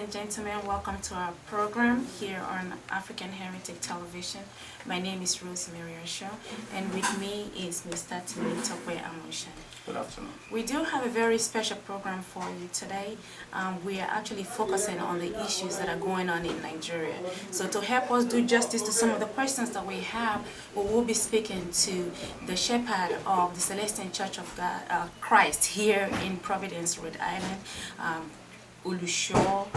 and gentlemen, welcome to our program here on African Heritage Television. My name is Rosemary Osho, and with me is Mr. Timmy Tokwe Amoshan. Good afternoon. We do have a very special program for you today. We are actually focusing on the issues that are going on in Nigeria. So to help us do justice to some of the questions that we have, we will be speaking to the shepherd of the Celestial Church of God, Christ here in Providence, Rhode Island, Ulusho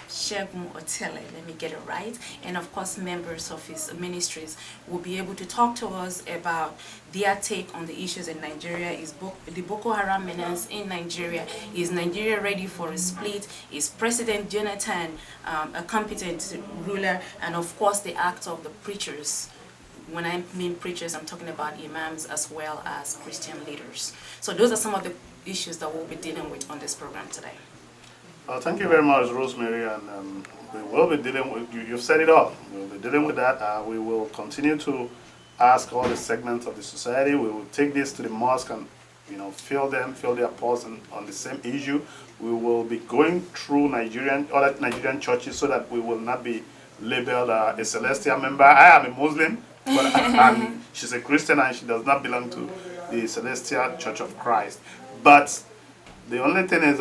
Shegun Otele, let me get it right, and of course members of his ministries will be able to talk to us about their take on the issues in Nigeria. Is the Boko Haram menace in Nigeria? Is Nigeria ready for a split? Is President Jonathan a competent ruler? And of course the act of the preachers. When I mean preachers, I'm talking about imams as well as Christian leaders. So those are some of the issues that we'll be dealing with on this program today. Thank you very much, Rosemary, and we will be dealing with, you've said it all, we'll be dealing with that. We will continue to ask all the segments of the society. We will take this to the mosque and, fill their pulse on the same issue. We will be going through other Nigerian churches so that we will not be labeled a Celestial member. I am a Muslim, but she's a Christian and she does not belong to the Celestial Church of Christ. But the only thing is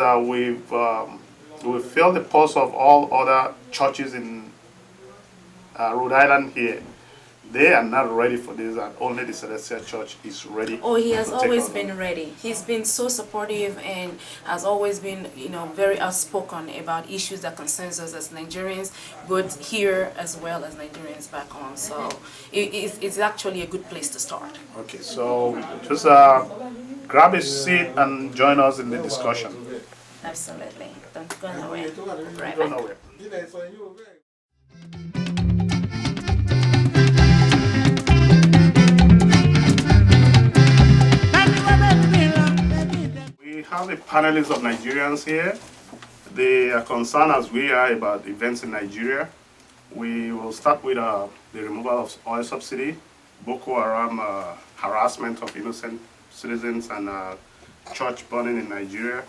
we feel the pulse of all other churches in Rhode Island here. They are not ready for this, and only the Celestial Church is ready. Oh, he has always been ready. He's been so supportive and has always been, very outspoken about issues that concerns us as Nigerians, both here as well as Nigerians back home. So it's actually a good place to start. Okay, so just grab a seat and join us in the discussion. Absolutely. Don't go nowhere. Right Go back. nowhere. We have a panelist of Nigerians here. They are concerned as we are about events in Nigeria. We will start with the removal of oil subsidy, Boko Haram harassment of innocent citizens, and church burning in Nigeria,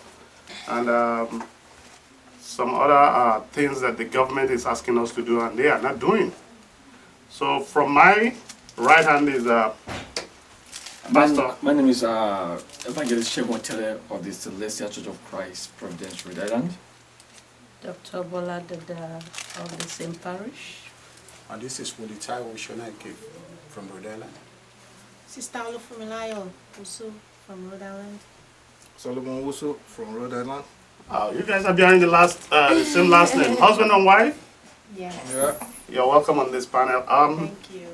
and some other things that the government is asking us to do and they are not doing. So from my right hand is Pastor. My name is Evangelist Shegun Otele of the Celestial Church of Christ, Providence, Rhode Island. Dr. Bola Dada of the same parish. And this is Muditai Oshonake from Rhode Island. Sister Olufumilayo also from Rhode Island. Solomon also from Rhode Island. You guys are behind the same last name, husband and wife. Yes. Yeah. You're welcome on this panel. Thank you.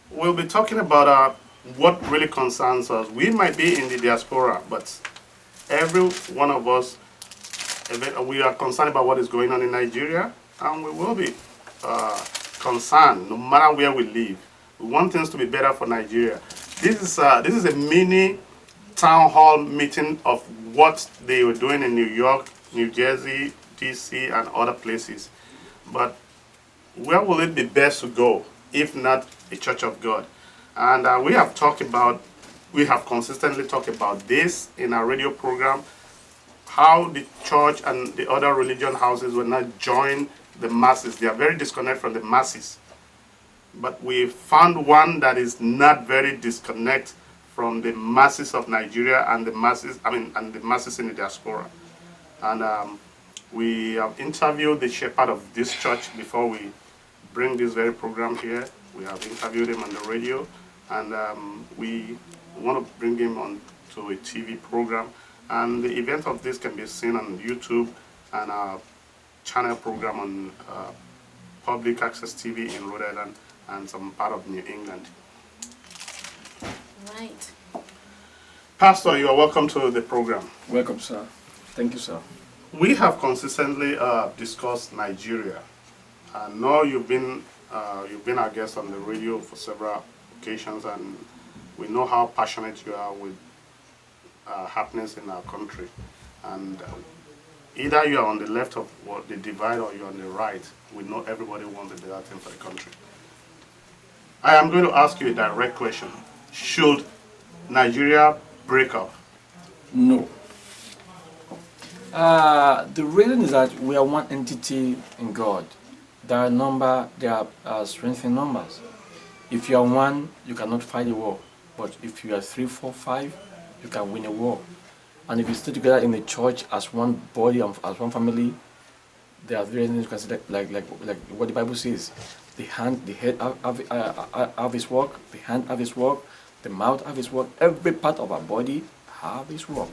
We'll be talking about what really concerns us. We might be in the diaspora, but every one of us, we are concerned about what is going on in Nigeria, and we will be concerned no matter where we live. We want things to be better for Nigeria. This is a mini town hall meeting of what they were doing in New York, New Jersey, DC, and other places. But where will it be best to go if not a Church of God? And we have consistently talked about this in our radio program, how the church and the other religion houses will not join the masses. They are very disconnected from the masses. But we found one that is not very disconnected from the masses of Nigeria and the masses, and the masses in the diaspora. And we have interviewed the shepherd of this church before we bring this very program here. We have interviewed him on the radio, and we want to bring him on to a TV program. And the event of this can be seen on YouTube and our channel program on public access TV in Rhode Island and some part of New England. Right. Pastor, you are welcome to the program. Welcome, sir. Thank you, sir. We have consistently discussed Nigeria. I know you've been our guest on the radio for several occasions, and we know how passionate you are with happenings in our country. And either you are on the left of the divide or you're on the right. We know everybody wants the better thing for the country. I am going to ask you a direct question. Should Nigeria break up? No. The reason is that we are one entity in God. There are strength in numbers. If you are one, you cannot fight a war. But if you are 3, 4, 5, you can win a war. And if you stay together in the church as one body, as one family, there are various things you can say, like what the Bible says. The head have his work, the hand have his work, the mouth have his work, every part of our body have his work.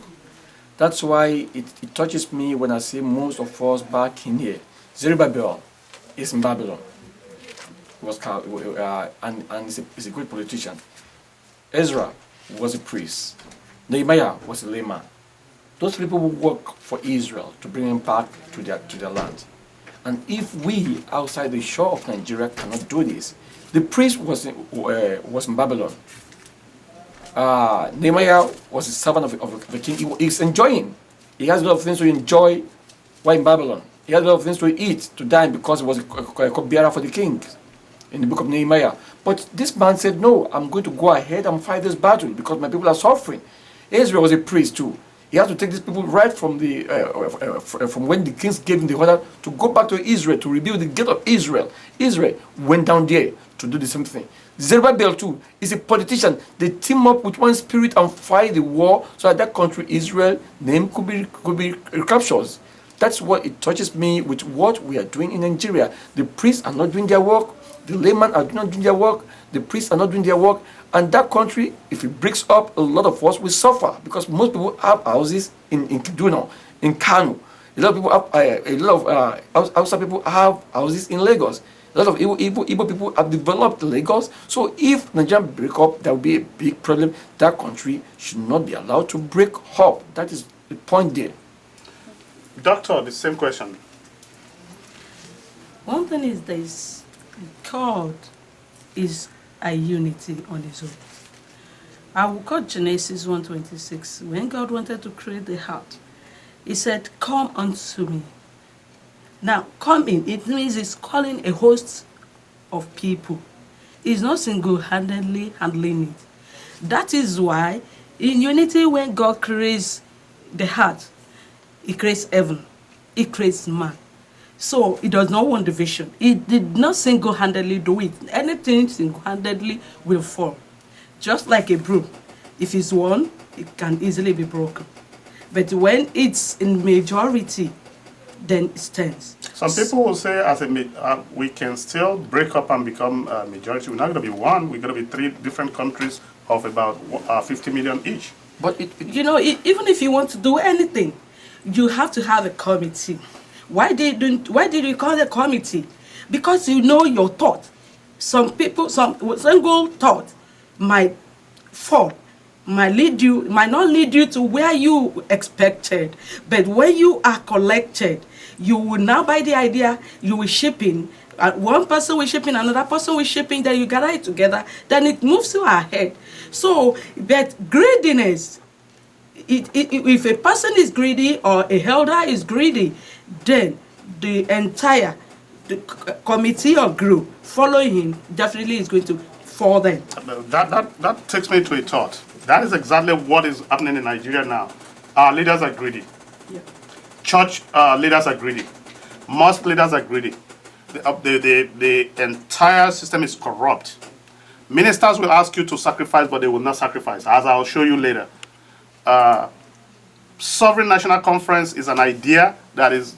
That's why it touches me when I see most of us back in here. Zerubbabel is in Babylon. He's a great politician. Ezra was a priest. Nehemiah was a layman. Those people who work for Israel to bring them back to their land. And if we, outside the shore of Nigeria, cannot do this, the priest was in Babylon. Nehemiah was a servant of the king. He's enjoying. He has a lot of things to enjoy while in Babylon. He has a lot of things to eat, to dine, because he was a cupbearer for the king in the book of Nehemiah. But this man said, no, I'm going to go ahead and fight this battle because my people are suffering. Israel was a priest too. He had to take these people right from from when the kings gave him the order to go back to Israel to rebuild the gate of Israel. Israel went down there to do the same thing. Zerubbabel too is a politician. They team up with one spirit and fight the war so that country Israel name could be recaptured. That's what it touches me with what we are doing in Nigeria. The priests are not doing their work. The laymen are not doing their work. The priests are not doing their work. And that country, if it breaks up, a lot of us will suffer because most people have houses in Kaduna, in Kano. A lot of people have, outside people have houses in Lagos. A lot of Igbo people have developed Lagos. So if Nigeria break up, there will be a big problem. That country should not be allowed to break up. That is the point there. Doctor, the same question. One thing is this: God is a unity on his own. I will quote Genesis 1:26. When God wanted to create the heart, he said, "Come unto me." Now, coming, it means he's calling a host of people. He's not single-handedly handling it. That is why, in unity, when God creates the heart, he creates heaven, he creates man. So he does not want division. He did not single-handedly do it. Anything single-handedly will fall. Just like a broom. If it's one, it can easily be broken. But when it's in majority, then it stands. Some people will say, we can still break up and become a majority. We're not going to be one. We're going to be 3 different countries of about 50 million each. But even if you want to do anything, you have to have a committee. Why did you call it a committee? Because you know your thought. Some people, some single thought might fall, might not lead you to where you expected. But when you are collected, you will now buy the idea, you will ship in. One person will ship in, another person will ship in, then you gather it together, then it moves you ahead. So, but greediness, if a person is greedy or a elder is greedy, then the entire committee or group following him definitely is going to fall then. That takes me to a thought. That is exactly what is happening in Nigeria now. Our leaders are greedy. Yeah. Church leaders are greedy. Mosque leaders are greedy. The entire system is corrupt. Ministers will ask you to sacrifice, but they will not sacrifice, as I'll show you later. Sovereign National Conference is an idea that is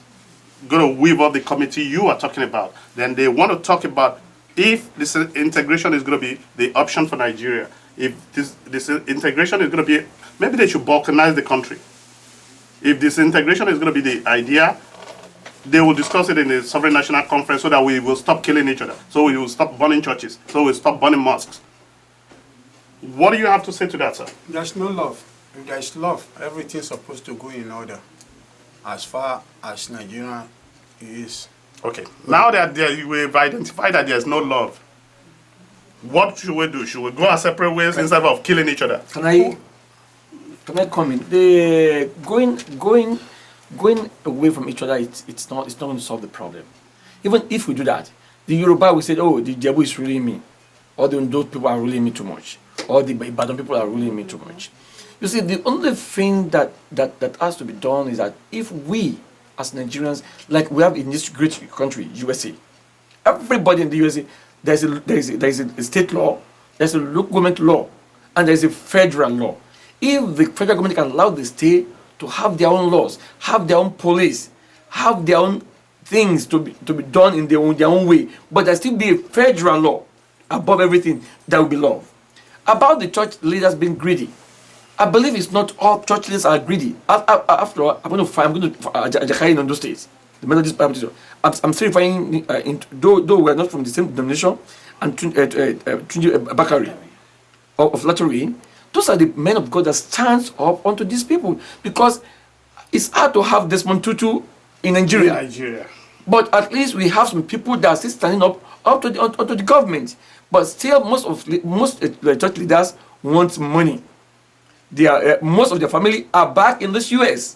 going to weave up the committee you are talking about. Then they want to talk about if this integration is going to be the option for Nigeria. If this integration is going to be, maybe they should balkanize the country. If this integration is going to be the idea, they will discuss it in the Sovereign National Conference so that we will stop killing each other. So we will stop burning churches. So we'll stop burning mosques. What do you have to say to that, sir? There's no love. If there's love, everything's supposed to go in order. As far as Nigeria is. Okay. Now that we've identified that there's no love, what should we do? Should we go our separate ways instead of killing each other? Can I come in? The going away from each other, it's not going to solve the problem. Even if we do that, the Yoruba will say, oh, the Jebu is ruling me, or those people are ruling me too much, or the Ibadan people are ruling me too much. You see, the only thing that has to be done is that if we, as Nigerians, like we have in this great country, USA, everybody in the USA, there's a state law, there's a local government law, and there's a federal law. If the federal government can allow the state to have their own laws, have their own police, have their own things to be done in their own way, but there still be a federal law above everything, that will be love. About the church leaders being greedy, I believe it's not all church leaders are greedy. After all, I'm going to Nageria in those states. The Methodist Baptist. I'm still referring, though we're not from the same denomination, and Bakari of Lattery, those are the men of God that stands up onto these people, because it's hard to have Desmond Tutu in Nigeria. But at least we have some people that are still standing up to the government. But still, most church leaders want money. Most of their family are back in this U.S.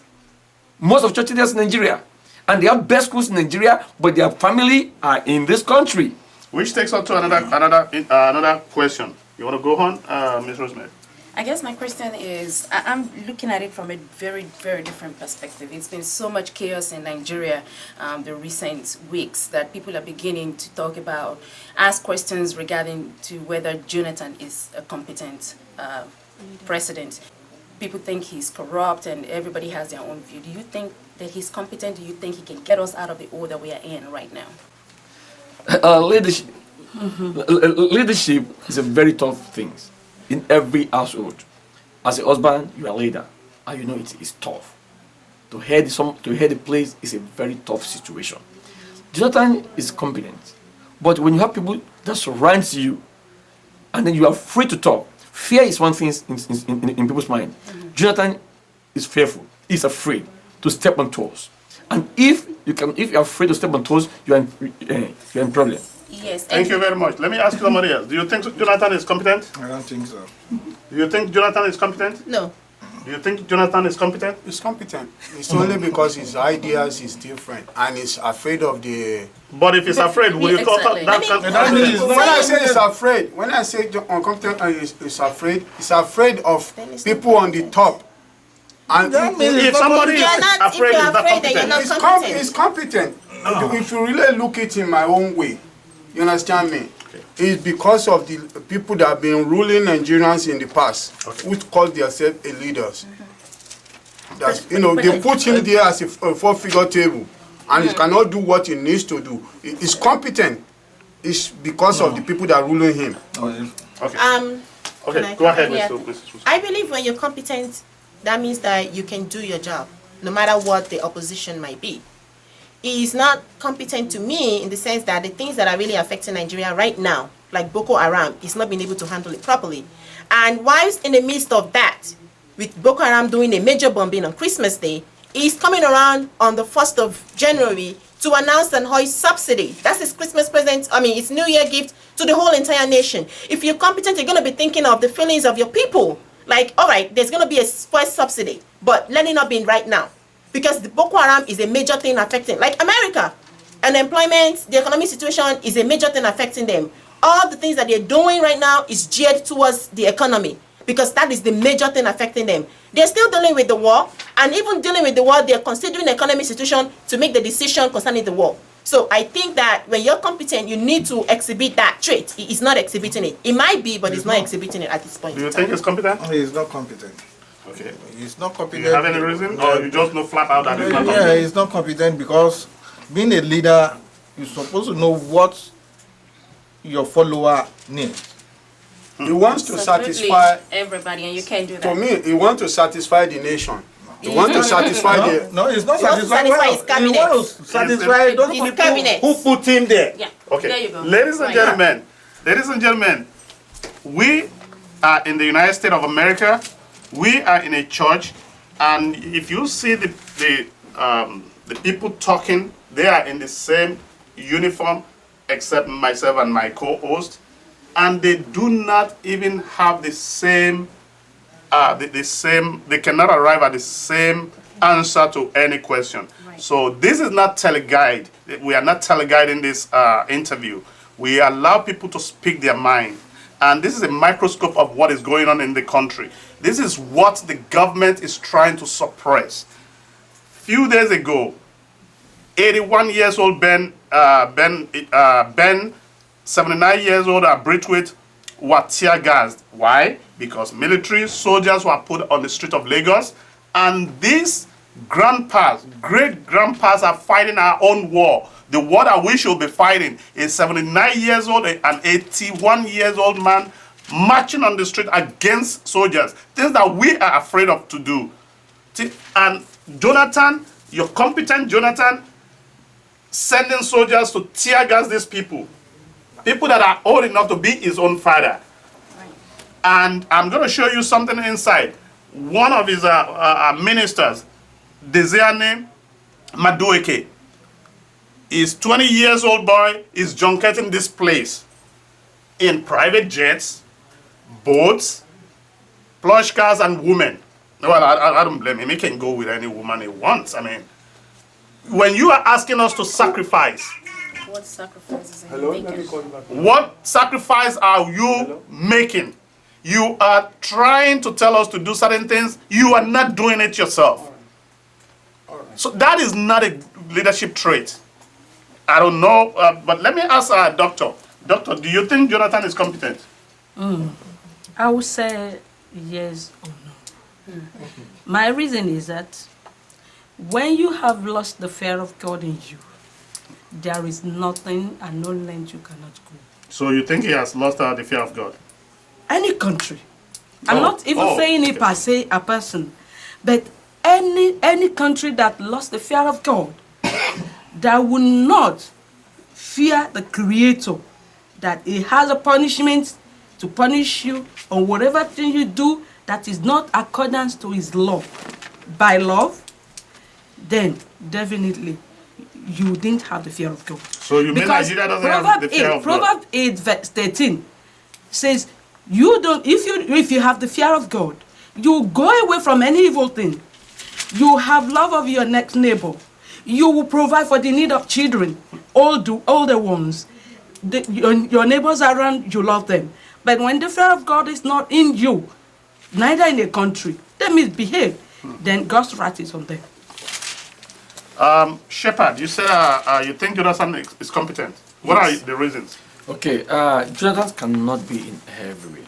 Most of church leaders in Nigeria, and they have best schools in Nigeria, but their family are in this country. Which takes us to another question. You want to go on, Ms. Rosemary? I guess my question is, I'm looking at it from a very, very different perspective. It's been so much chaos in Nigeria the recent weeks that people are beginning to talk about, ask questions regarding to whether Jonathan is a competent president. People think he's corrupt and everybody has their own view. Do you think that he's competent? Do you think he can get us out of the order we are in right now? Leadership. Leadership is a very tough thing in every household. As a husband, you are a leader, and you know it is tough. To head the place is a very tough situation. Jonathan is competent, but when you have people that surround you, and then you are free to talk, fear is one thing in people's mind. Jonathan is fearful. He's afraid to step on toes, and if you are afraid to step on toes, you are in problem. Yes. Thank you very much. Let me ask you somebody else. Do you think Jonathan is competent? I don't think so. Do you think Jonathan is competent? No. Do you think Jonathan is competent? He's competent. It's only because his ideas is different and he's afraid of the... But if he's afraid, will you call Exactly. That means When I say he's afraid, when I say incompetent and he's afraid of Then it's people on the top. And That means If somebody If you're is not- if afraid, you're is not afraid, then you're competent. not he's competent. If you really look it in my own way, you understand me? It's because of the people that have been ruling Nigerians in the past, who call themselves a leaders. That's, they put him there as a four-figure table, and he cannot do what he needs to do. He's competent. It's because of the people that are ruling him. Okay. Can Okay, I go ahead, come here? Mrs. I believe when you're competent, that means that you can do your job, no matter what the opposition might be. He is not competent to me in the sense that the things that are really affecting Nigeria right now, like Boko Haram, is not being able to handle it properly. And whilst in the midst of that, with Boko Haram doing a major bombing on Christmas Day, he's coming around on the 1st of January to announce and hoist subsidy. That's his Christmas present, his New Year gift to the whole entire nation. If you're competent, you're going to be thinking of the feelings of your people. Like, all right, there's going to be a first subsidy, but let it not be right now. Because the Boko Haram is a major thing affecting, like America. Unemployment, the economic situation is a major thing affecting them. All the things that they're doing right now is geared towards the economy, because that is the major thing affecting them. They're still dealing with the war, and even dealing with the war, they're considering the economic situation to make the decision concerning the war. So I think that when you're competent, you need to exhibit that trait. He is not exhibiting it. It might be, but he's not exhibiting it at this point. Do you think he's competent? He is not competent. Okay. He's not Do competent. you have any reason, or you just know flat out that he's not Yeah, competent? he's not competent because being a leader, you're supposed to know what your follower needs. He wants to Absolutely satisfy, everybody, and you can't do that. for me, he wants to satisfy the nation. He wants to satisfy the... No, he's not He wants to satisfied. satisfy his He cabinet. wants to satisfy those His people cabinet. who put him there. Yeah. Okay. There you go. Ladies and Right. gentlemen, we are in the United States of America. We are in a church, and if you see the people talking, they are in the same uniform, except myself and my co-host, and they do not even have the same. They cannot arrive at the same answer to any question. Right. So this is not teleguide. We are not teleguiding this interview. We allow people to speak their mind. And this is a microscope of what is going on in the country. This is what the government is trying to suppress. Few days ago, 81 years old Ben, 79 years old at Bridgewaite were tear gassed. Why? Because military soldiers were put on the street of Lagos, and these grandpas, great grandpas, are fighting our own war. The war that we should be fighting is 79 years old and 81 years old man marching on the street against soldiers. Things that we are afraid of to do. And Jonathan, your competent Jonathan, sending soldiers to tear gas these people. People that are old enough to be his own father. And I'm going to show you something inside. One of his ministers, Desiane Madueke, is 20 years old boy, is junketing this place in private jets, boats, plush cars, and women. Well, I don't blame him. He can go with any woman he wants. I mean, when you are asking us to sacrifice, What sacrifices are you making? what sacrifice are you making? You are trying to tell us to do certain things. You are not doing it yourself. So that is not a leadership trait. I don't know, but let me ask our doctor. Doctor, do you think Jonathan is competent? I would say yes or no. My reason is that when you have lost the fear of God in you, there is nothing and no length you cannot go. So you think he has lost the fear of God? Any country. I'm not even saying it okay. per se a person, but any country that lost the fear of God, that will not fear the Creator, that He has a punishment to punish you on whatever thing you do that is not accordance to His law, by love, then definitely you didn't have the fear of God. So you mean Because Nigeria doesn't have the fear of God? Proverbs 8 verse 13 says, you don't, if you have the fear of God, you go away from any evil thing. You have love of your next neighbor. You will provide for the need of children, older ones. Your neighbors around, you love them. But when the fear of God is not in you, neither in the country, they misbehave, then God's wrath is on them. Shepherd, you said you think Jonathan is competent. What are the reasons? Okay, Jonathan cannot be in every way.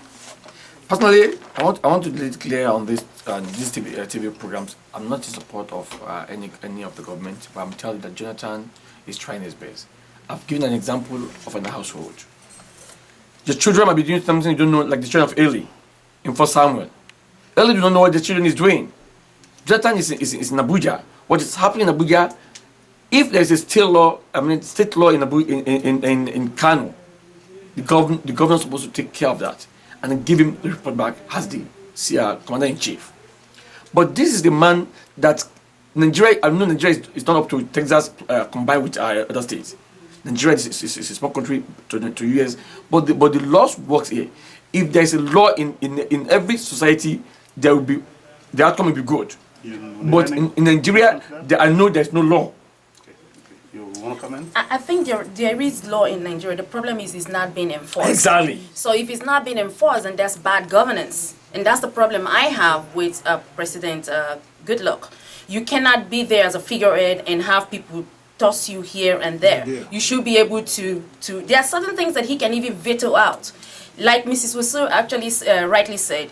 Personally, I want to be clear on this these TV programs. I'm not in support of any of the government, but I'm telling you that Jonathan is trying his best. I've given an example of a household. The children might be doing something you don't know, like the children of Eli in 1 Samuel. Eli do not know what the children is doing. Jonathan is in Abuja. What is happening in Abuja? If there is a state law in Kano, the governor is supposed to take care of that and then give him the report back as the commander-in-chief. But this is the man that Nigeria, I know Nigeria is not up to Texas combined with other states. Nigeria is a small country to US, but the laws works here. If there is a law in every society, the outcome will be good. But in Nigeria, I know there's no law. You want to comment? I think there is law in Nigeria. The problem is it's not being enforced. Exactly. So if it's not being enforced, then that's bad governance. And that's the problem I have with President Goodluck. You cannot be there as a figurehead and have people toss you here and there. Yeah. You should be able to there are certain things that he can even veto out. Like Mrs. Wusu actually rightly said,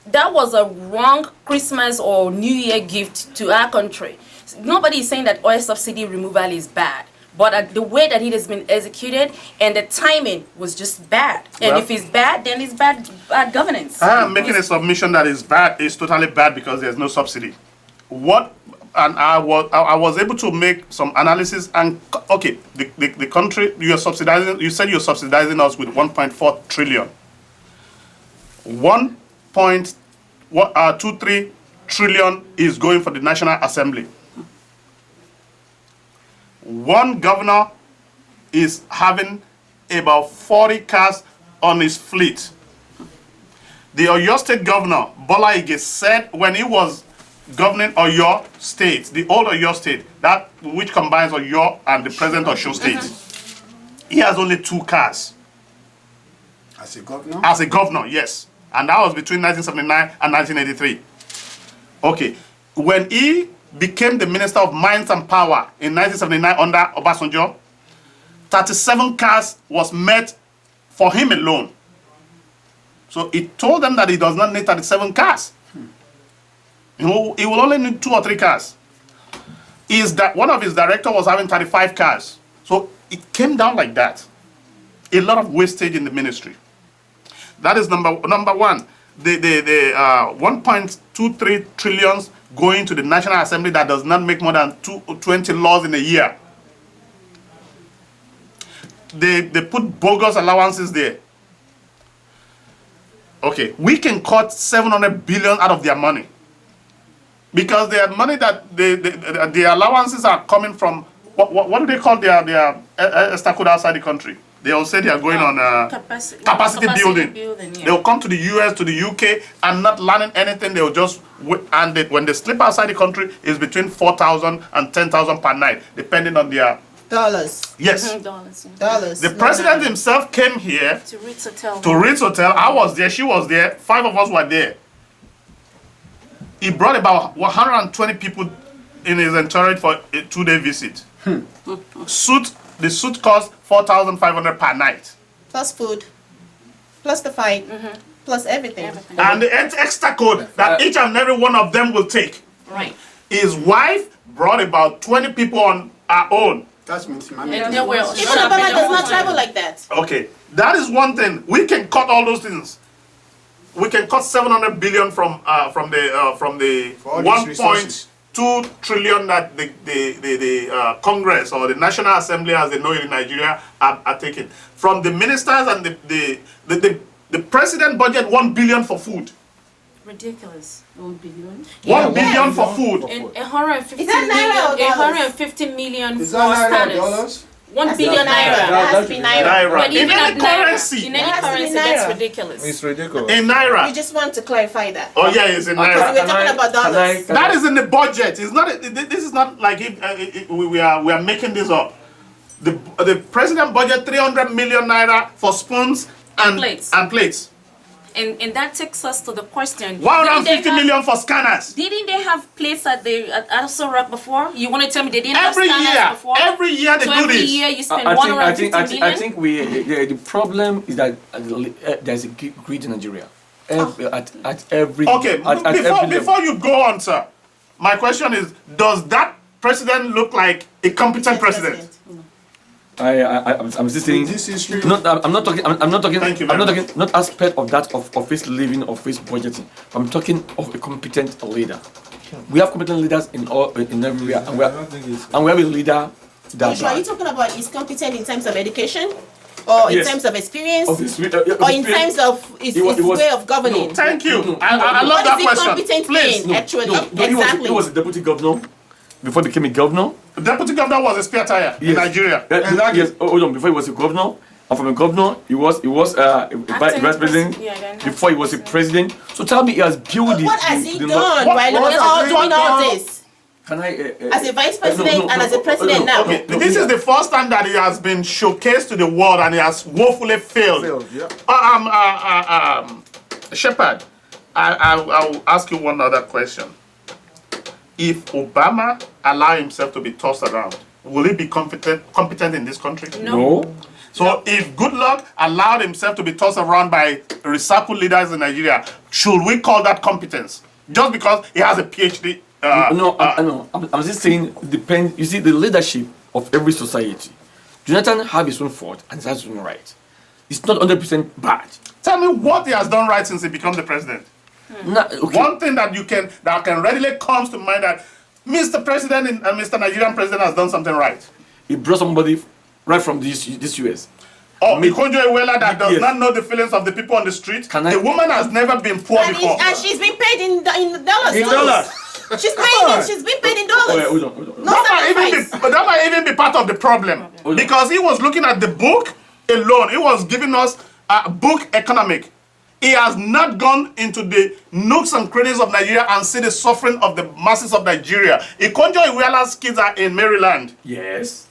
that was a wrong Christmas or New Year gift to our country. Nobody is saying that oil subsidy removal is bad, but the way that it has been executed and the timing was just bad. And if it's bad, then it's bad governance. I am making a submission that is bad, is totally bad because there's no subsidy. I was able to make some analysis and okay, the country you said you're subsidizing us with 1.4 trillion. 1.23 trillion is going for the National Assembly. One governor is having about 40 cars on his fleet. The Oyo State governor, Bola Ige, said when he was governing Oyo State, the old Oyo State, that which combines Oyo and the present Oyo State, he has only 2 cars. As a governor? As a governor, yes. And that was between 1979 and 1983. Okay. When he became the Minister of Mines and Power in 1979 under Obasanjo, 37 cars was met for him alone. So he told them that he does not need 37 cars. He will only need 2 or 3 cars. Is that one of his directors was having 35 cars. So it came down like that. A lot of wastage in the ministry. That is number one. The 1.23 trillions going to the National Assembly that does not make more than 20 laws in a year. They put bogus allowances there. Okay, we can cut 700 billion out of their money. Because their money that the allowances are coming from, what do they call their estakod outside the country? They all say they are going on capacity building. Yeah. They'll come to the US, to the UK, and not learning anything. They'll just, and when they sleep outside the country, it's between 4,000 and 10,000 per night, depending on their dollars. Yes. Dollars. Yeah. Dollars. The president himself came here To Ritz Hotel. to Ritz Hotel. I was there, she was there, 5 of us were there. He brought about 120 people in his entourage for a 2-day visit. The suit cost 4,500 per night. Plus food, plus the fight, plus everything. And the extra code that each and every one of them will take. Right. His wife brought about 20 people on her own. That's means And they were Even Obama does not travel like that. Okay, that is one thing. We can cut all those things. We can cut 700 billion from the For all these 1.2 trillion that the Congress or the National Assembly, as they know it in Nigeria, are taking. From the ministers and the president budget 1 billion for food. ridiculous. 1 billion. 1 billion for food. And 150 Is that naira or million, dollars? 150 million Is for that naira or status. dollars? 1 billion naira. That has to be naira. Naira. But In even any at naira, currency. in It any has to be currency, that's naira. ridiculous. It's ridiculous. In We naira. just want to clarify that. Oh yeah, it's in Because naira. we're talking about dollars. That is in the budget. It's not. This is not like we are making this up. The president budget 300 million naira for spoons and plates. And that takes us to the question. 150 million for scanners. Didn't they have plates at Also Rock before? You want to tell me they didn't Every have scanners year, before? every year they So do every this. year you spend I 150 million? think the problem is that there's a greed in Nigeria. At every Okay, at every level. before you go on, sir, my question is: does that president look like a competent president? I'm just saying. This is true. I'm not talking. I'm not talking. Thank you I'm very not talking. Not aspect of that of his living, of his budgeting. I'm talking of a competent leader. We have competent leaders in everywhere, and we have a leader that. Are you talking about is competent in terms of education, or in Yes. terms of experience, Of his, or in terms of his way of governing? No, thank you. No, I love What that is he question. competent Please. in, actually? He was a deputy governor before he became a governor. The deputy governor was a spare tire in Nigeria. Yes. Hold on. Before he was a governor, and from a governor, he was a vice president. Before he was a president. So tell me, he has built What has he the done what- while he what was has all he doing done? all this? Can I? As a vice president and as a president now. Okay, this is the first time that he has been showcased to the world and he has woefully failed. Shepard, I'll ask you one other question. If Obama allow himself to be tossed around, will he be competent in this country? No. So if Goodluck allowed himself to be tossed around by recycled leaders in Nigeria, should we call that competence? Just because he has a PhD? I'm just saying, depend. You see, the leadership of every society. Jonathan have his own fault and has his own right. It's not 100% bad. Tell me what he has done right since he became the president. One thing that can readily comes to mind that Mr. President and Mr. Nigerian President has done something right. He brought somebody right from this US. Oh, Mikonjo Iweala that does Yes. not know the feelings of the people on the street. Can I- The woman has never been poor before. And she's been paid in dollars. In too. dollars. She's been paid in dollars. Hold on. No sacrifice. That might even be part of the problem. Because he was looking at the book alone. He was giving us a book economic. He has not gone into the nooks and crannies of Nigeria and see the suffering of the masses of Nigeria. Ikonjo Iweala's kids are in Maryland. Yes.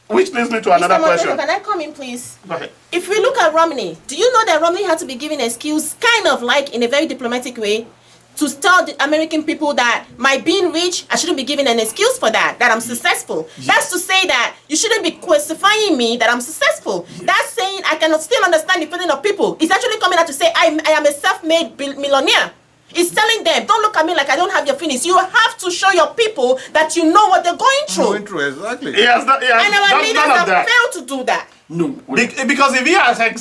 Which leads me to another Mr. Montero, question. can I come in, please? Go ahead. If we look at Romney, do you know that Romney had to be given an excuse, kind of like in a very diplomatic way, to tell the American people that my being rich, I shouldn't be given an excuse for that I'm successful. Yes. That's to say that you shouldn't be crucifying me that I'm successful. Yes. That's saying I cannot still understand the feeling of people. It's actually coming out to say I am a self-made millionaire. It's telling them, don't look at me like I don't have your feelings. You have to show your people that you know what they're going through. Exactly. Yes, and our leaders have failed to do that. No, because if he has an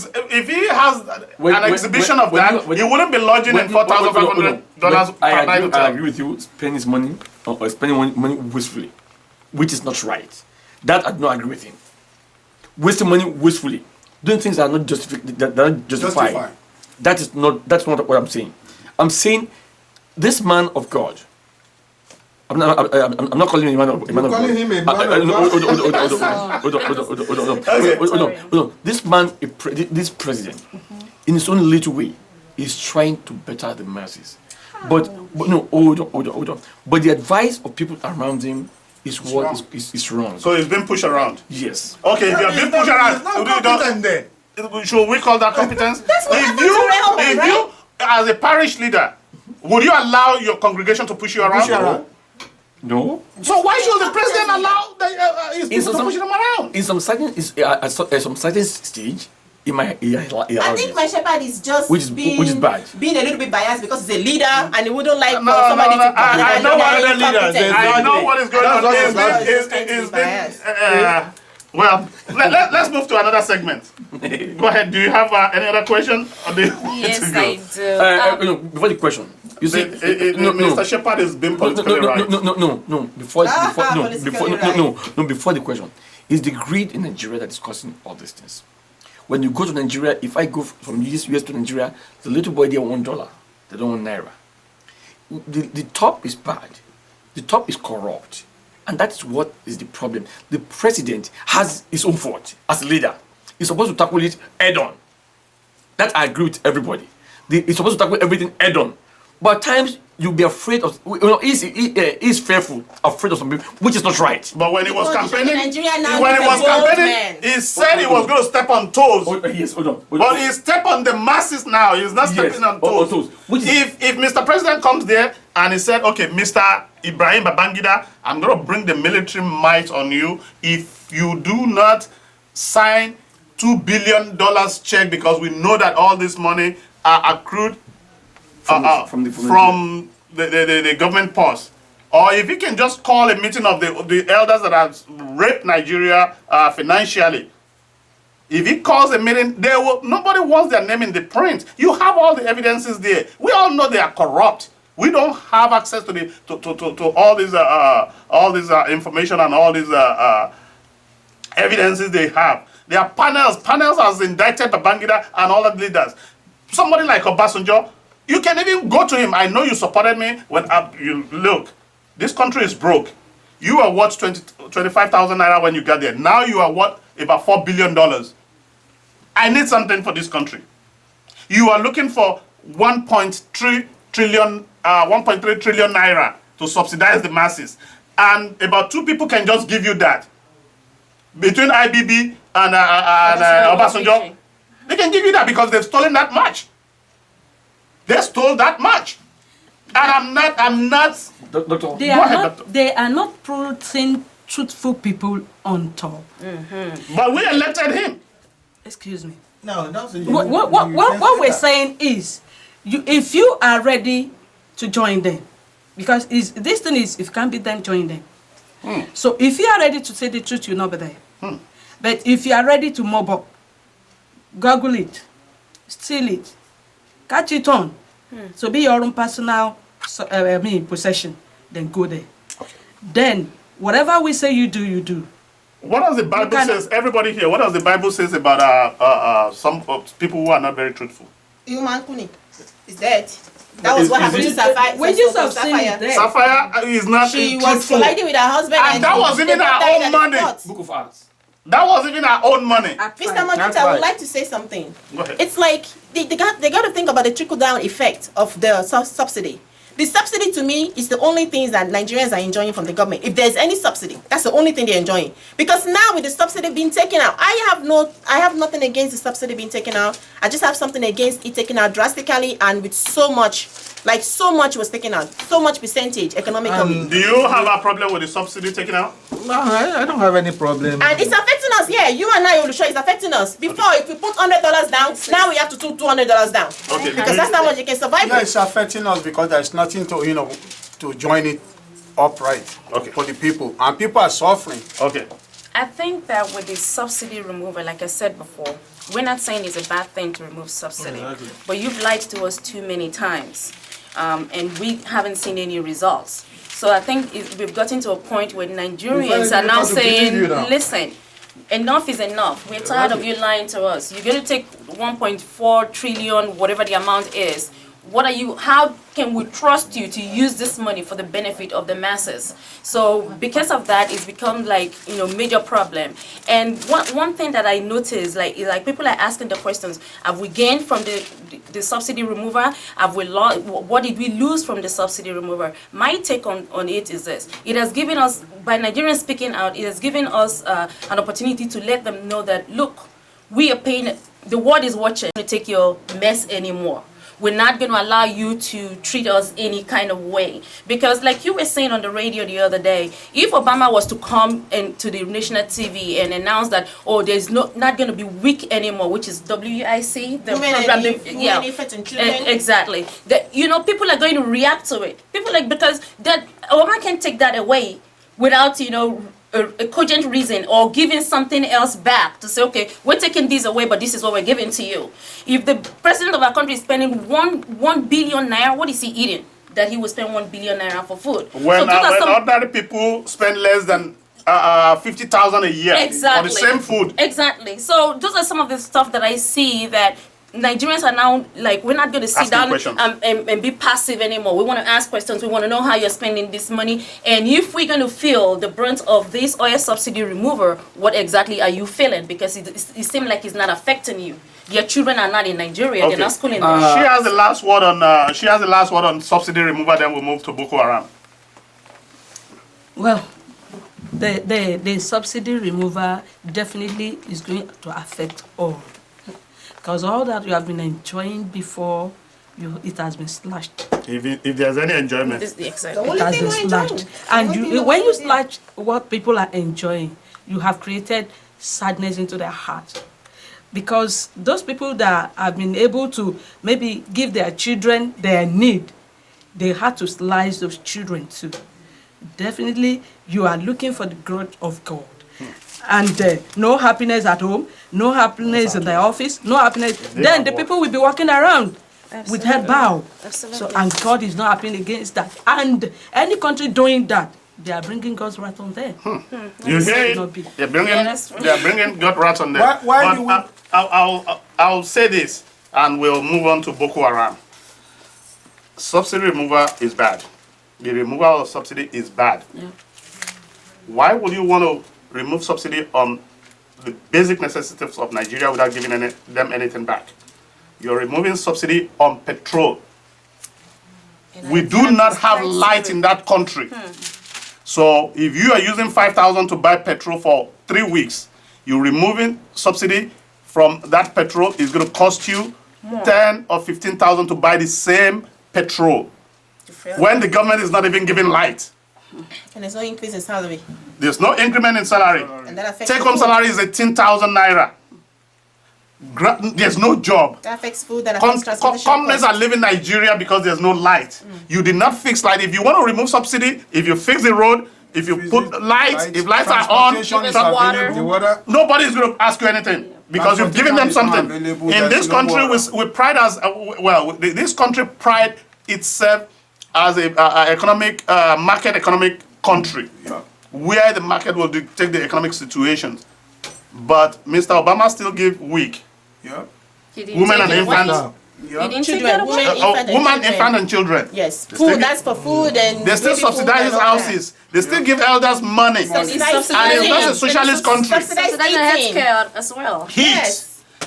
exhibition of that, he wouldn't be lodging in $4,500 per night. I agree with you. Spending his money or spending money wastefully, which is not right. That I do not agree with him. Wasting money wastefully, doing things that are not justified. That's not what I'm saying. I'm saying this man of God. I'm not calling him a man of God. Calling him a man of God. Hold on. This man, this president, in his own little way, is trying to better the masses. But no, hold on. But the advice of people around him is wrong. So he's been pushed around. Yes. Okay, if you have been pushed around, should we call that competence? If you, as a parish leader, would you allow your congregation to push you around? No. So why should the president allow his people to push him around? In some certain stage, he might. I think my shepherd is just which is bad. Being a little bit biased because he's a leader and he wouldn't like somebody to. I know what is going on. Well, let's move to another segment. Go ahead. Do you have any other question? Yes, I do. Before the question, you see, Mr. Shepherd is being politically right. No. Before the question, is the greed in Nigeria that is causing all these things. When you go to Nigeria, if I go from US to Nigeria, the little boy there $1. They don't want naira. The top is bad. The top is corrupt. And that is what is the problem. The president has his own fault as a leader. He's supposed to tackle it head on. That I agree with everybody. He's supposed to tackle everything head on. But at times you'll be afraid of. He's fearful, afraid of some people, which is not right. But when he was campaigning, he said he was going to step on toes. But he stepped on the masses now. He's not stepping on toes. If Mr. President comes there and he said, okay, Mr. Ibrahim Babangida, I'm going to bring the military might on you if you do not sign $2 billion check, because we know that all this money are accrued from the government purse. Or if he can just call a meeting of the elders that have raped Nigeria financially. If he calls a meeting, nobody wants their name in the print. You have all the evidences there. We all know they are corrupt. We don't have access to all this information and all these evidences they have. There are panels has indicted Babangida and all the leaders. Somebody like Obasanjo, you can even go to him. I know you supported me when you look. This country is broke. You are worth 25,000 naira when you got there. Now you are worth about $4 billion. I need something for this country. You are looking for 1.3 trillion naira to subsidize the masses, and about 2 people can just give you that. Between IBB and Obasanjo, they can give you that because they've stolen that much. They stole that much. And I'm not. Doctor. They are not putting truthful people on top. Mm-hmm. But we elected him. Excuse me. No, that's what we're saying is, if you are ready to join them, because this thing is, if you can't beat them, join them. So if you are ready to say the truth, you'll not be there. But if you are ready to mob up, goggle it, steal it, catch it on, so be your own personal possession, then go there. Okay. Then whatever we say you do, you do. What does the Bible says? Everybody here, what does the Bible says about some people who are not very truthful? Human Kuni is dead. That was what happened to Sapphire. When you Sapphire is not she truthful. was colliding with her husband, and that was even her own money. Book of Acts. That was even our own money. Mr. Makita, I would like to say something. Go ahead. It's like they got to think about the trickle-down effect of the subsidy. The subsidy to me is the only things that Nigerians are enjoying from the government. If there's any subsidy, that's the only thing they're enjoying. Because now with the subsidy being taken out, I have nothing against the subsidy being taken out. I just have something against it taken out drastically and with so much was taken out, so much percentage economically. Do you have a problem with the subsidy taken out? No, I don't have any problem. And it's affecting us, yeah. You and I, Olusho, it's affecting us. Before, if we put $100 down, now we have to put $200 down. Okay. Because that's not what you can survive Yeah, with. it's affecting us because there's nothing to join it upright for the people. And people are suffering. Okay. I think that with the subsidy removal, like I said before, we're not saying it's a bad thing to remove subsidy, but you've lied to us too many times, and we haven't seen any results. So I think we've gotten to a point where Nigerians are now saying, listen, enough is enough. We're tired of you lying to us. You're going to take 1.4 trillion, whatever the amount is. How can we trust you to use this money for the benefit of the masses? So because of that, it's become like, major problem. And one thing that I noticed, like people are asking the questions, have we gained from the subsidy remover? Have we lost? What did we lose from the subsidy remover? My take on it is this. It has given us, by Nigerians speaking out, it has given us an opportunity to let them know that, look, we are paying, the world is watching to take your mess anymore. We're not going to allow you to treat us any kind of way. Because like you were saying on the radio the other day, if Obama was to come into the national TV and announce that, there's not going to be WIC anymore, which is WIC, the program. Exactly. People are going to react to it. Because Obama can take that away without, a cogent reason or giving something else back to say, okay, we're taking this away, but this is what we're giving to you. If the president of our country is spending 1 billion naira, what is he eating that he will spend 1 billion naira for food? When ordinary people spend less than 50,000 a year for the same food. Exactly. So those are some of the stuff that I see that Nigerians are now like, we're not going to sit down and be passive anymore. We want to ask questions. We want to know how you're spending this money. And if we're going to feel the brunt of this oil subsidy remover, what exactly are you feeling? Because it seems like it's not affecting you. Your children are not in Nigeria. They're not schooling there. She has the last word on subsidy remover. Then we'll move to Boko Haram. Well, the subsidy remover definitely is going to affect all. Because all that you have been enjoying before, it has been slashed. If there's any enjoyment. It has been slashed. And when you slash what people are enjoying, you have created sadness into their heart. Because those people that have been able to maybe give their children their need, they had to slice those children too. Definitely, you are looking for the growth of God. And no happiness at home, no happiness in the office, no happiness. Then the people will be walking around with head bowed. So, and God is not happy against that. And any country doing that, they are bringing God's wrath on them. You hear it? They're bringing God's wrath on them. But I'll say this, and we'll move on to Boko Haram. Subsidy removal is bad. The removal of subsidy is bad. Yeah. Why would you want to remove subsidy on the basic necessities of Nigeria without giving them anything back? You're removing subsidy on petrol. We do not have light in that country. So if you are using 5,000 to buy petrol for 3 weeks, you're removing subsidy from that petrol. It's going to cost you 10 or 15,000 to buy the same petrol when the government is not even giving light. And there's no increase in salary. There's no increment in salary. And that affects Take-home salary is 18,000 naira. There's no job. That affects food, that affects transportation. Companies are leaving Nigeria because there's no light. You did not fix light. If you want to remove subsidy, if you fix the road, if you put lights, if lights are on, water. nobody is going to ask you anything because you've given them something. In this country, we pride as this country pride itself as a market economic country, where the market will dictate the economic situations. But Mr. Obama still give weak. Women and infants. Women, infant, and children. Yes, food. That's for food, and they still subsidize houses. They still give elders money. And it's not a socialist country. Subsidize healthcare as well. Heat.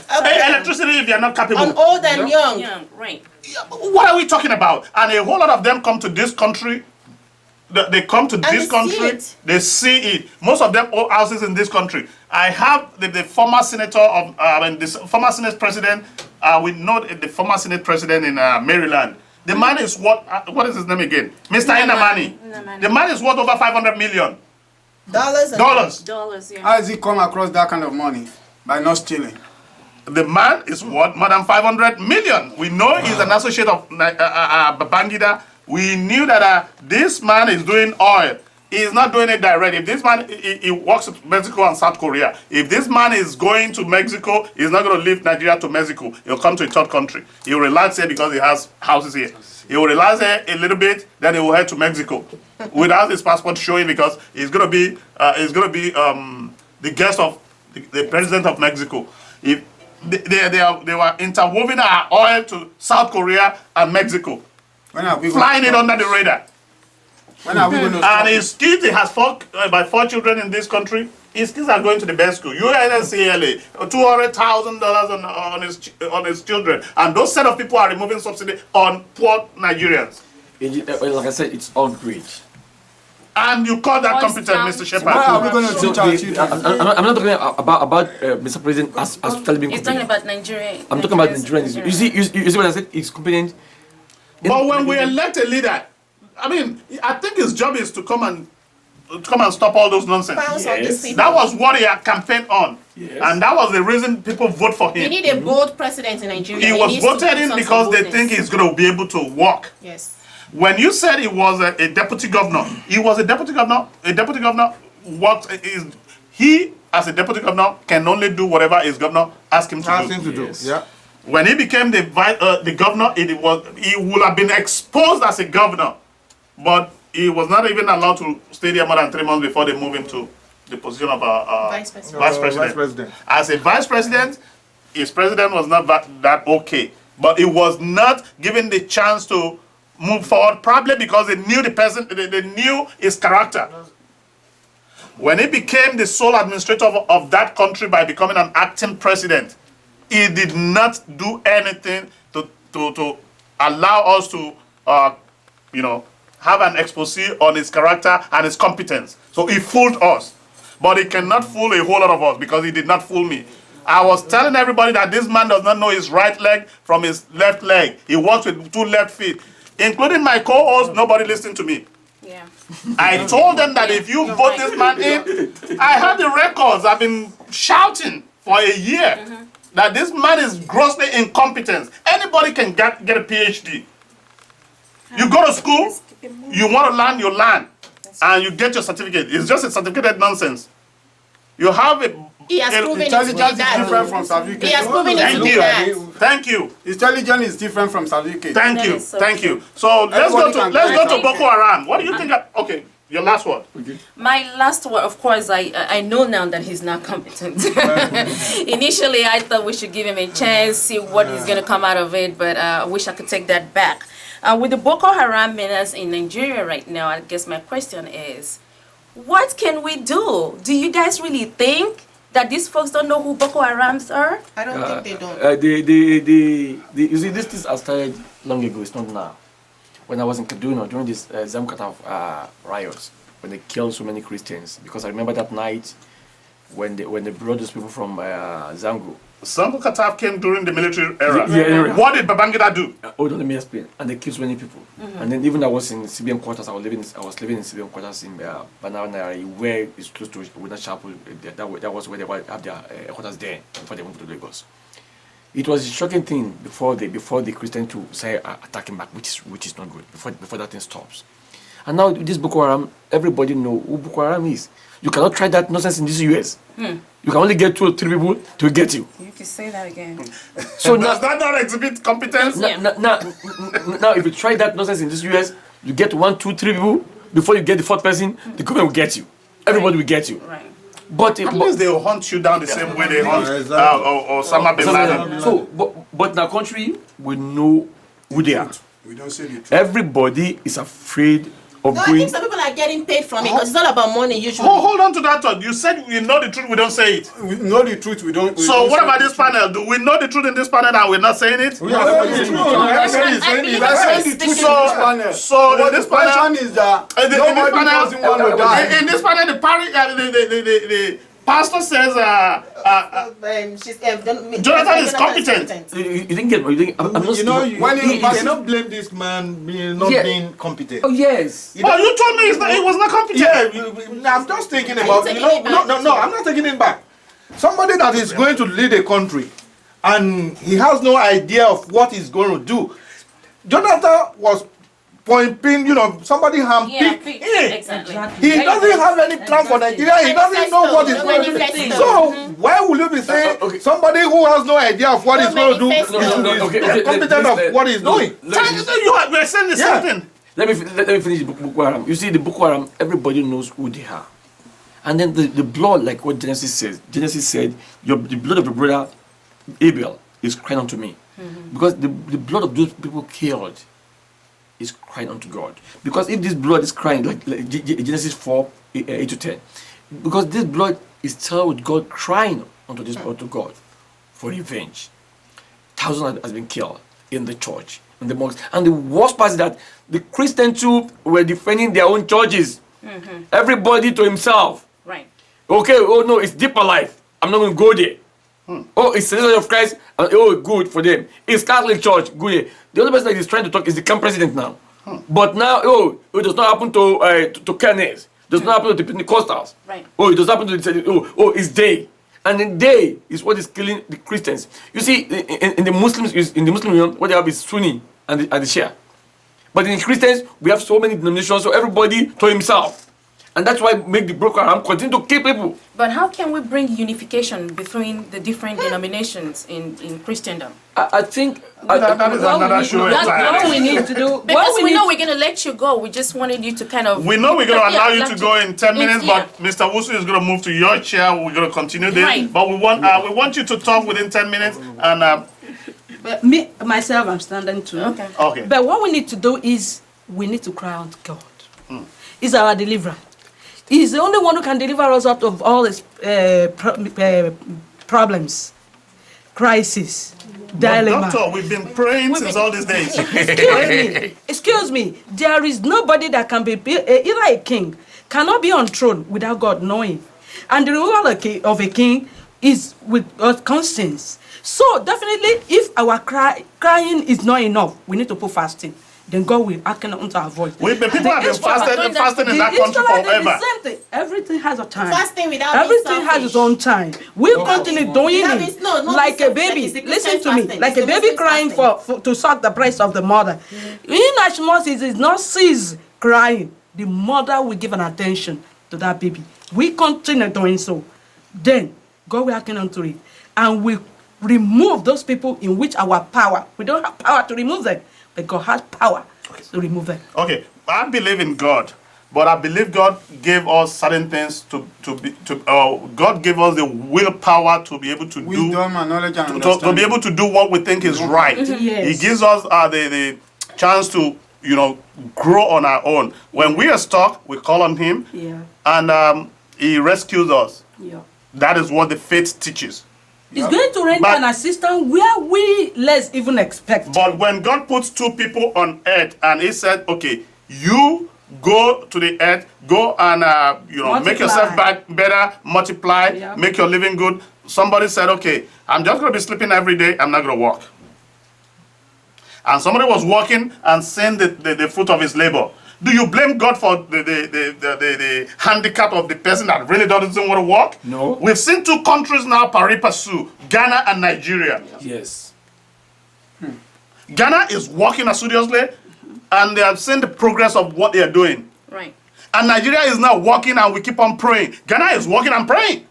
electricity if you're not capable. On old and young. Young, right. What are we talking about? And a whole lot of them come to this country. They come to this country. They see it. Most of them own houses in this country. I have the former senator of, the former Senate president. We know the former Senate president in Maryland. The man is what is his name again? Mr. Inamani. The man is worth over $500 million. Dollars. Yeah. How does he come across that kind of money? By not stealing. The man is worth more than $500 million. We know he's an associate of Babangida. We knew that this man is doing oil. He's not doing it direct. If this man, he works with Mexico and South Korea. If this man is going to Mexico, he's not going to leave Nigeria to Mexico. He'll come to a third country. He'll relax here because he has houses here. He will relax here a little bit, then he will head to Mexico without his passport showing because he's going to be the guest of the president of Mexico. If they were interwoven our oil to South Korea and Mexico, flying it under the radar. When are we going to stop? And his kids, he has about 4 children in this country. His kids are going to the best school. U.S.A, $200,000 on his children. And those set of people are removing subsidy on poor Nigerians. Like I said, it's all great. And you call that competent, Mr. Shepard? Why are we going to teach our children? I'm not talking about Mr. President as totally being He's competent. talking about Nigeria. I'm talking about Nigerians. You see what I said? He's competent. But when we elect a leader, I mean, I think his job is to come and stop all those nonsense. Yes. That was what he had campaigned on. Yes. And that was the reason people vote for him. We need a bold president in Nigeria. He was voted in because they think he's going to be able to walk. Yes. When you said he was a deputy governor, he was a deputy governor. A deputy governor, he as a deputy governor can only do whatever his governor asks him to do. Yes. Yeah. When he became the governor, he would have been exposed as a governor, but he was not even allowed to stay there more than 3 months before they moved him to the position of Vice president. Vice president. As a vice president, his president was not that okay, but he was not given the chance to move forward, probably because they knew the person, they knew his character. When he became the sole administrator of that country by becoming an acting president, he did not do anything to allow us to, have an expose on his character and his competence. So he fooled us. But he cannot fool a whole lot of us because he did not fool me. I was telling everybody that this man does not know his right leg from his left leg. He walks with 2 left feet. Including my co-host, nobody listened to me. Yeah. I told them that if you vote this man in, I have the records. I've been shouting for a year that this man is grossly incompetent. Anybody can get a PhD. You go to school, you want to learn, you learn, and you get your certificate. It's just a certificate nonsense. You have a He has proven intelligence is that. different from certificate. He has proven it to be that. Thank you. Intelligence is different from certificate. Thank you. Thank you. So let's go to Boko Haram. What do you think? Okay, your last word. My last word, of course, I know now that he's not competent. Initially, I thought we should give him a chance, see what he's going to come out of it, but I wish I could take that back. With the Boko Haram menace in Nigeria right now, I guess my question is, what can we do? Do you guys really think that these folks don't know who Boko Harams are? I don't think they don't. You see, these things are started long ago. It's not now. When I was in Kaduna during this Zamkata riots, when they killed so many Christians, because I remember that night when they brought those people from Zango. Sambu Kataf came during the military era. Yeah. What did Babangida do? Oh, don't let me explain. And they killed so many people. And then even I was in CBM quarters. I was living in CBM quarters in Banana, where it's close to Winter Chapel. That was where they have their quarters there before they went to Lagos. It was a shocking thing before the Christians to say attacking back, which is not good. Before that thing stops. And now this Boko Haram, everybody know who Boko Haram is. You cannot try that nonsense in this US. You can only get 2 or 3 people to get you. You can say that again. So does that not exhibit competence? Now, if you try that nonsense in this US, you get 1, 2, 3 people before you get the 4th person. The government will get you. Everybody will get you. Right. But at least they will hunt you down the same way they hunt Osama bin Laden. So, but in our country, we know who they are. We don't say the truth. Everybody is afraid of No, I going. think some people are getting paid from it because it's all about money usually. Hold on to that thought. You said we know the truth, we don't say it. We know the truth, we don't. So what about this panel? Do we know the truth in this panel and we're not saying it? We are saying the truth. Everybody is saying believe it. it's Saying the truth in this panel. So But in this the question panel, is that in this nobody panel, doesn't want to die. in this panel, the parish, the pastor says, Jonathan is competent. You didn't get. You didn't, I'm not. You know, When you you cannot blame this man being not Yeah. being competent. Oh yes. Well, you told me he was not competent. Yeah, I'm just thinking about, taking you know, it back? no, I'm not taking it back. Somebody that is going to lead a country and he has no idea of what he's going to do. Jonathan was pointing, you know, somebody handpicked him. Exactly. He doesn't have any plan for Nigeria. He doesn't know what he's going to do. Manifesto. So why will you be saying Okay. somebody who has no idea of what No he's going to do manifesto. is Okay, competent of what he's doing? We're saying the Yeah. same thing. Let me finish Boko Haram. You see, the Boko Haram, everybody knows who they are. And then the blood, like what Genesis says. Genesis said, the blood of your brother Abel is crying unto me. Because the blood of those people killed is crying unto God. Because if this blood is crying, like Genesis 4, 8 to 10, because this blood is still with God crying unto this unto God for revenge. Thousands has been killed in the church, in the mosques. And the worst part is that the Christian too were defending their own churches. Everybody to himself. Right. Okay, oh no, it's deeper life. I'm not going to go there. Oh, it's the Church of Christ. Oh, good for them. It's Catholic Church. Good. The only person that is trying to talk is the camp president now. But now, it does not happen to Kenneth. Does not happen to the Pentecostals. Right. Oh, it does happen to the, it's they. And then they is what is killing the Christians. You see, in the Muslims, in the Muslim union, what they have is Sunni and the Shia. But in the Christians, we have so many denominations, so everybody to himself. And that's why make the Boko Haram continue to kill people. But how can we bring unification between the different denominations in Christendom? I think That is another show That's what entirely. we need to do. Because we know need we're going to let you go. We just wanted you to kind of... We know we're going to allow you Yeah, to go in 10 minutes, yeah. but Mr. Wusu is going to move to your chair. We're going to continue this. Right. But we want you to talk within 10 minutes. And But me, myself, I'm standing too. Okay. okay. But what we need to do is we need to cry out God. He's our deliverer. He's the only one who can deliver us out of all these problems, crisis, But dilemma. doctor, we've been praying since all these days. Excuse me. There is nobody that can be either a king cannot be on throne without God knowing, and the removal of a king is with God's conscience. So definitely, if our crying is not enough, we need to put fasting. Then God will hearken unto our voice. People have been fasting in that The country Israelites did forever. the same thing. Everything has a time. Fasting without Everything being has its selfish. own time. We'll continue doing That it means no, not like the a baby. selfish, it's Listen the to me, fasting. like It's a the baby Muslim crying fasting. to suck the breast of the mother. Inasmuch as it is not cease crying, the mother will give an attention to that baby. We continue doing so. Then God will hearken unto it, and we remove those people in which our power. We don't have power to remove them, but God has power to remove them. Okay, I believe in God, but I believe God gave us certain things God gave us the willpower to be able to Wisdom and knowledge and to be understanding. able to do what we think is right. Yes. He gives us the chance to grow on our own. When we are stuck, we call on Him, Yeah, and He rescues us. yeah. That is what the faith teaches. It's going to render But- an assistance where we less even expect. But when God puts two people on earth and He said, okay, you go to the earth, go and make yourself better, multiply, Yeah. make your living good. Somebody said, okay, I'm just going to be sleeping every day, I'm not going to work. And somebody was working and seeing the fruit of his labor. Do you blame God for the handicap of the person that really doesn't want to work? No. We've seen two countries now pari passu, Ghana and Nigeria. yes. Ghana is working assiduously, and they have seen the progress of what they are doing. Right. And Nigeria is now working, and we keep on praying. Ghana is working and praying.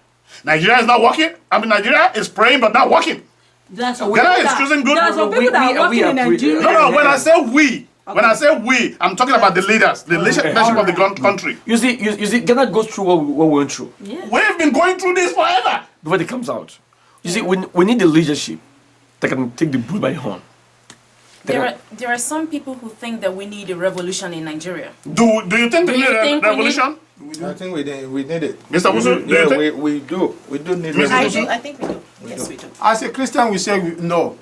Nigeria is not working. Nigeria is praying but not working. There's some Ghana people is choosing good. There are some We- people that we- are working we are in pre- Nigeria. No, when I say we, I'm talking about the leaders, the leadership of the country. You see, Ghana goes through what we went through We've been going through this forever. before it comes out. You see, we need the leadership that can take the bull by the horn. There are some people who think that we need a revolution in Nigeria. Do you think we need a revolution? I think we need it. Mr. Wusu, do you think? We do need Mr. revolution. I think we do. Yes, we do. As a Christian, we say no.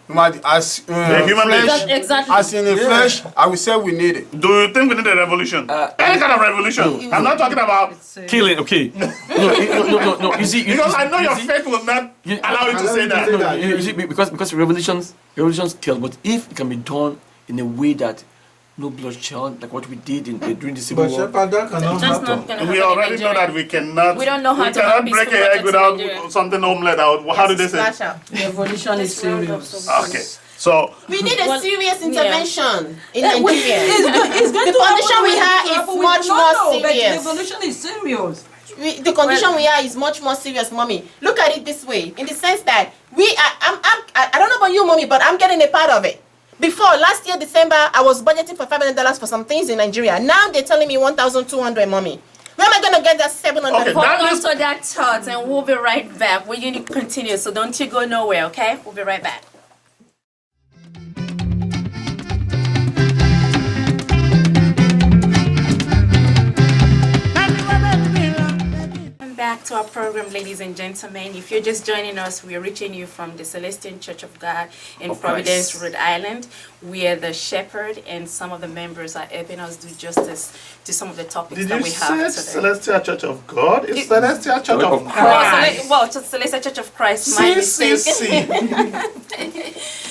As human flesh, being. Exactly. as in the flesh, I will say we need it. Do you think we need a revolution? Any kind of revolution. I'm not talking about Killing, okay. No. You see, because I know your faith will not allow you to say that. No, you see, because revolutions kill, but if it can be done in a way that no bloodshed, like what we did during the Civil But War. Shepherd, that cannot That's happen. not gonna We happen already in know Nigeria. that we cannot. We don't know how we to cannot have break peaceful a egg protests in without Nigeria. something omelette out. How do they say? Splash out. The evolution is serious. Okay, so We need a Well, serious yeah. intervention in It's Nigeria. going The to condition we happen have when is we much don't more know, but serious. the evolution is serious. The condition we are is much more serious, mommy. Look at it this way, in the sense that I don't know about you, mommy, but I'm getting a part of it. Before last year, December, I was budgeting for $500 for some things in Nigeria. Now they're telling me 1,200, mommy. Where am I gonna get that 700? Okay, Hold that on is- to that thought and we'll be right back. We're going to continue, so don't you go nowhere, okay? We'll be right back. Welcome back to our program, ladies and gentlemen. If you're just joining us, we are reaching you from the Celestial Church of God in Of Providence, Christ. Rhode Island. We are the shepherd, and some of the members are helping us do justice to some of the topics did that you we have say today. Celestial Church of God? It's It- Celestial Church of Of Christ. Well, just Celestial Church of Christ, my mistake. CCC.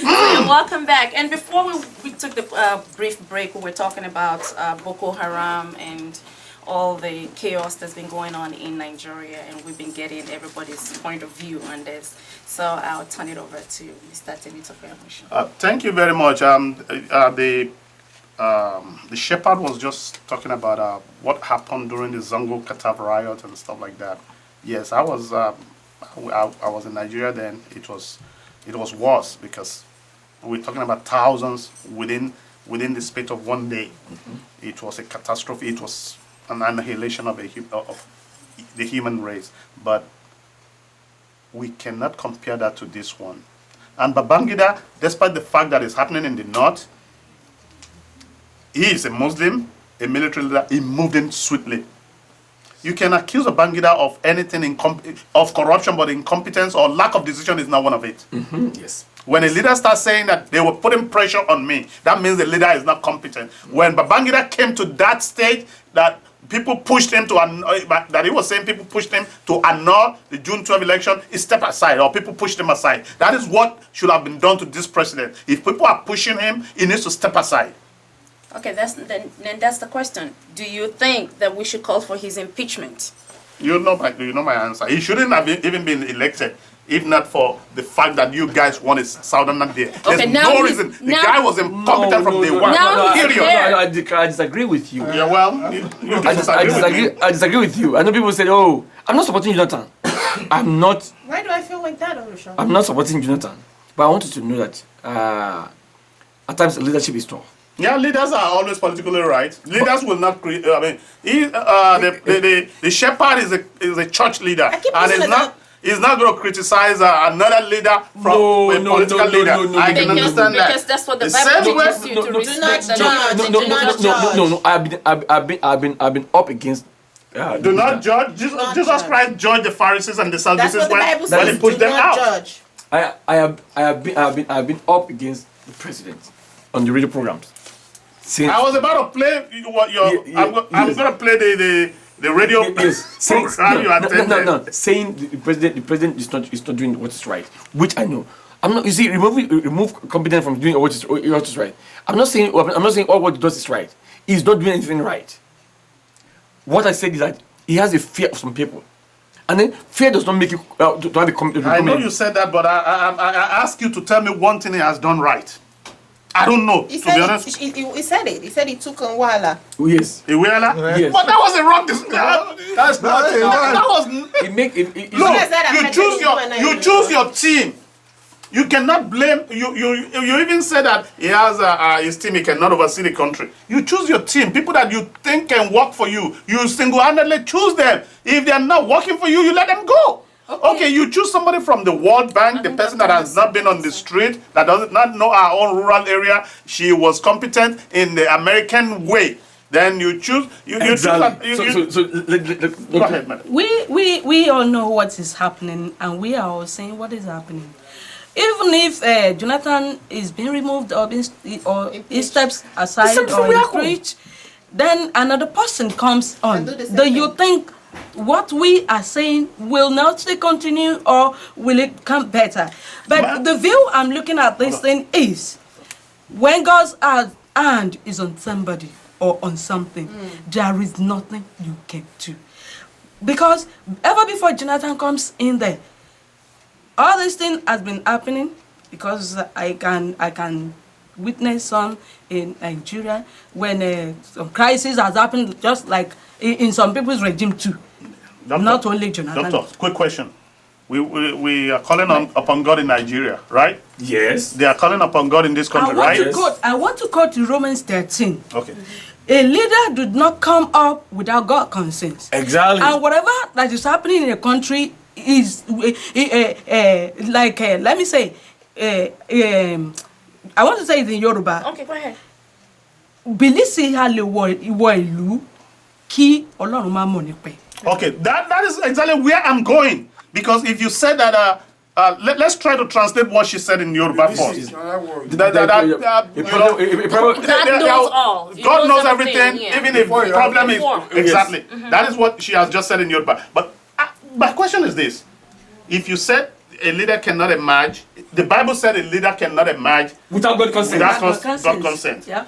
So welcome back. And before we took the brief break, we were talking about Boko Haram and all the chaos that's been going on in Nigeria, and we've been getting everybody's point of view on this. So I'll turn it over to Mr. Temitope. Thank you very much. The shepherd was just talking about what happened during the Zango Katav riot and stuff like that. Yes, I was in Nigeria then. It was worse because we're talking about thousands within the space of one day. It was a catastrophe. It was an annihilation of the human race. But we cannot compare that to this one. And Babangida, despite the fact that it's happening in the north, he is a Muslim, a military leader. He moved in swiftly. You can accuse Babangida of anything of corruption, but incompetence or lack of decision is not one of it. Yes. When a leader starts saying that they were putting pressure on me, that means the leader is not competent. When Babangida came to that stage, that people pushed him to that he was saying people pushed him to annul the June 12 election, he stepped aside, or people pushed him aside. That is what should have been done to this president. If people are pushing him, he needs to step aside. Okay, then that's the question. Do you think that we should call for his impeachment? You know my answer. He shouldn't have even been elected if not for the fact that you guys wanted Southerner there. There's Okay, now no he's- reason. The now- guy was incompetent from day one. Now he's Period. there. I disagree with you. Yeah, well, you disagree with me. I disagree with you. I know people say, "Oh, I'm not supporting Jonathan." I'm not. Why do I feel like that, Olusha? I'm not supporting Jonathan. But I want you to know that at times leadership is tough. Yeah, leaders are always politically right. Leaders will not create. I mean, the shepherd is a church leader, I keep and listening is not. He's not going to criticize another leader from a political leader. I can understand that. Because that's what the The Bible same way- teaches you to Do respect not the judge. Lord. Do not judge. No. I've been up against. Do not judge. not Jesus judge. Christ judged the Pharisees and the That's Sadducees what the Bible when says. he pushed Do them not out. judge. I've been up against the president on the radio programs. Since I was about to play what your. Yeah, I'm yes. going to play the radio program you attended. no. Saying the president is not doing what is right, which I know. I'm not. You see, remove competence from doing what is right. I'm not saying all what he does is right. He's not doing anything right. What I said is that he has a fear of some people, and then fear does not make you to have a competence. I know you said that, but I ask you to tell me one thing he has done right. I don't know, He to said be it. honest. He said it. He said he took on Wala. Yes. Iweala? Yes. But that was a wrong decision. That's not That was It make it. no. does that You affect choose the your human you element? choose your team. You cannot blame you even said that he has his team. He cannot oversee the country. You choose your team, people that you think can work for you. You single-handedly choose them. If they are not working for you, you let them go. Okay, you choose somebody from the World Bank, the person that has not been on the street, that does not know our own rural area. She was competent in the American way. Then you choose. Exactly. Go ahead, madam. We all know what is happening, and we are all saying what is happening. Even if Jonathan is being removed or he steps aside or impeached, then another person comes on. Do you think what we are saying will not still continue, or will it come better? But the view I'm looking at this thing is, when God's hand is on somebody or on something, there is nothing you can do. Because ever before Jonathan comes in there, all this thing has been happening, because I can witness some in Nigeria when some crisis has happened, just like in some people's regime too. Doctor, not only Jonathan. Doctor, quick question. We are calling upon God in Nigeria, right? Yes. They are calling upon God in this country, right? I want to quote Romans 13. Okay. A leader did not come up without God's consent. Exactly. And whatever that is happening in a country is let me say, I want to say it in Yoruba. Okay, go ahead. Bilisi ha le wo ìlú kí Ọlọ́run má mọ̀ nípa. Okay, that is exactly where I'm going. Because if you said that, let's try to translate what she said in Yoruba first. God knows all. He God knows everything, everything, yeah. even if the problem is exactly. Yes. That is what she has just said in Yoruba. But my question is this: if you said a leader cannot emerge, the Bible said a leader cannot emerge without God consent. God consent. Yeah.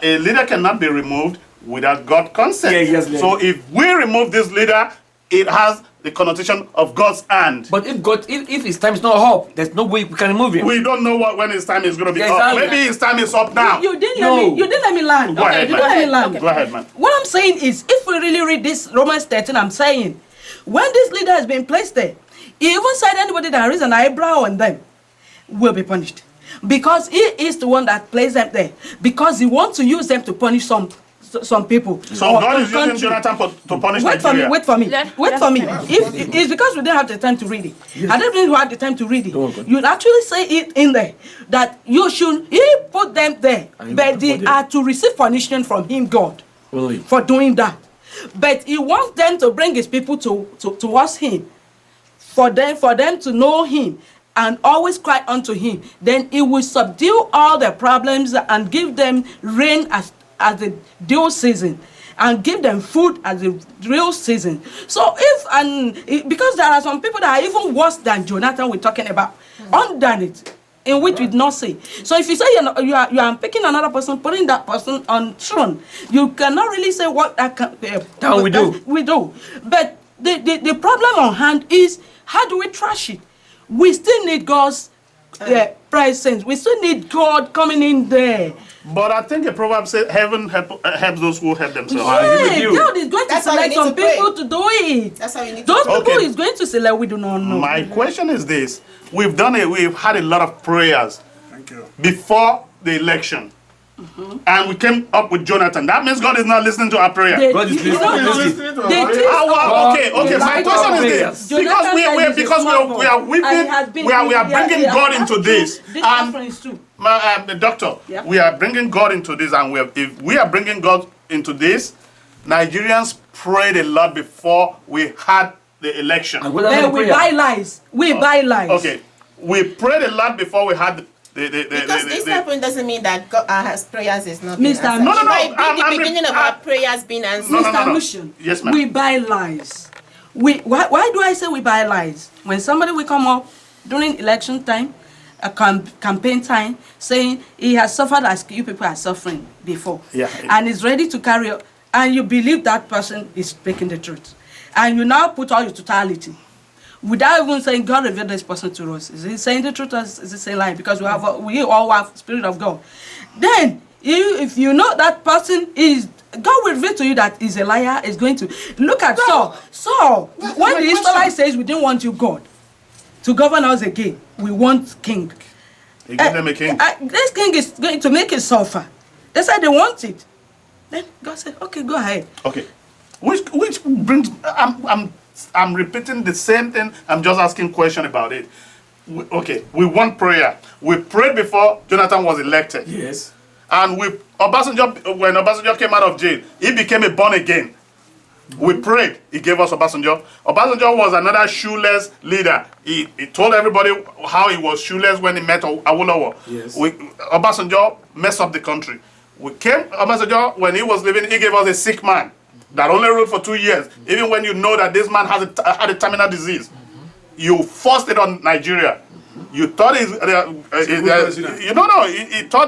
A leader cannot be removed without God consent. Yes, so if we remove this leader, it has the connotation of God's hand. But if his time is not up, there's no way we can remove him. We don't know when his time is going to be Exactly. up. Maybe his time is up now. You didn't let me land. Go ahead, you man. didn't let me land. Go ahead, man. What I'm saying is, if we really read this Romans 13, I'm saying, when this leader has been placed there, he even said anybody that raised an eyebrow on them will be punished. Because he is the one that placed them there. Because he wants to use them to punish some people. So God is using Jonathan to punish Nigeria. Wait for me. It's because we didn't have the time to read it. I don't think we had the time to read it. You'd actually say it in there that he put them there, but they are to receive punishment from him, God, for doing that. But he wants them to bring his people towards him, for them to know him and always cry unto him. Then he will subdue all their problems and give them rain as the due season, and give them food as the real season. So because there are some people that are even worse than Jonathan we're talking about, under it, in which we did not say. So if you say you are picking another person, putting that person on throne, you cannot really say what we do. But the problem on hand is, how do we trash it? We still need God's presence. We still need God coming in there. But I think the proverb says, heaven helps those who help themselves. Yeah, God is going to select some people to do it. That's how we need Those to people is going to select, we do not know. My question is this: we've had a lot of prayers before the election. And we came up with Jonathan. That means God is not listening to our prayer. God is listening to our prayer. Okay. My question is this: because we are weeping, we are bringing God into this. And doctor, we are bringing God into this, and if we are bringing God into this, Nigerians prayed a lot before we had the election. Then we buy lies. We buy lies. Okay, we prayed a lot before we had because this happened doesn't mean that God, our prayers is not Mr. being answered. No. The beginning of our prayers being answered. Mr. Mission, yes, ma'am. We buy lies. Why do I say we buy lies? When somebody will come up during election time, a campaign time, saying he has suffered as you people are suffering before, and is ready to carry on, and you believe that person is speaking the truth, and you now put all your totality, without even saying God revealed this person to us. Is he saying the truth or is he saying lie? Because we all have Spirit of God. Then, if you know that person is, God will reveal to you that he's a liar, is going to look at Saul. Saul, when the Israelites says we didn't want you, God, to govern us again, we want king. He gave them a king. This king is going to make it suffer. They said they want it. Then God said, okay, go ahead. Okay. Which brings, I'm I'm repeating the same thing. I'm just asking question about it. Okay, we want prayer. We prayed before Jonathan was elected. Yes. And when Obasanjo came out of jail, he became a born again. We prayed. He gave us Obasanjo. Obasanjo was another shoeless leader. He told everybody how he was shoeless when he met Awolowo. Yes. Obasanjo messed up the country. Obasanjo, when he was living, he gave us a sick man that only ruled for 2 years. Even when you know that this man had a terminal disease, you forced it on Nigeria. You thought he thought